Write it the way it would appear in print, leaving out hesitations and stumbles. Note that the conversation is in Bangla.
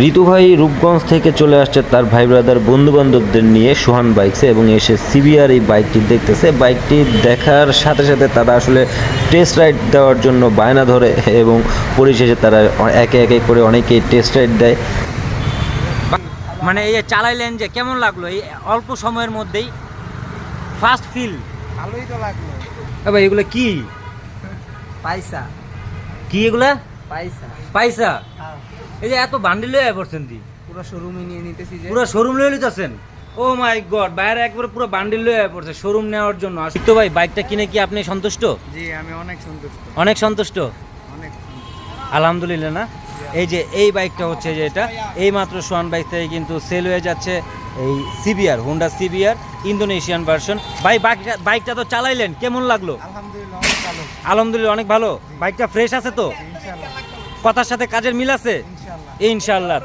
ঋতু ভাই রূপগঞ্জ থেকে চলে আসছে তার ভাই ব্রাদার বন্ধু বান্ধবদের নিয়ে সোহান বাইকসে এবং এসে সিবিআর এই বাইকটি দেখতেছে। বাইকটি দেখার সাথে সাথে তারা আসলে টেস্ট রাইড দেওয়ার জন্য বায়না ধরে এবং পরিশেষে তারা একে একে করে অনেকেই টেস্ট রাইড দেয়। মানে এই যে চালাইলেন যে কেমন লাগলো এই অল্প সময়ের মধ্যেই ফার্স্ট ফিল? ভালোই তো লাগলো। ভাই এগুলো কি পয়সা কি এগুলা? পয়সা পয়সা? হ্যাঁ, এই যে এত বান্ডিল লয়ে পড়ছেন দি, পুরো শোরুমে নিয়ে নিতেছি যে। পুরো শোরুম লয়ে নিতেছেন? ও মাই গড, বাইরে একবারে পুরো বান্ডিল লয়ে পড়ছে শোরুম নেওয়ার জন্য। তো ভাই বাইকটা কিনে কি আপনি সন্তুষ্ট? জি, আমি অনেক সন্তুষ্ট, অনেক সন্তুষ্ট, অনেক। আলহামদুলিল্লাহ। না এই যে এই বাইকটা হচ্ছে যে এটা এই মাত্র সোহান বাইক থেকে কিন্তু সেল হয়ে যাচ্ছে এই CBR, Honda CBR Indonesian version. ভাই বাইকটা তো চালাইলেন, কেমন লাগলো? আলহামদুলিল্লাহ অনেক ভালো। আলহামদুলিল্লাহ অনেক ভালো। বাইকটা ফ্রেশ আছে তো? ইনশাআল্লাহ, কথার সাথে কাজের মিল আছে ইনশাআল্লাহ। ইনশাআল্লাহ।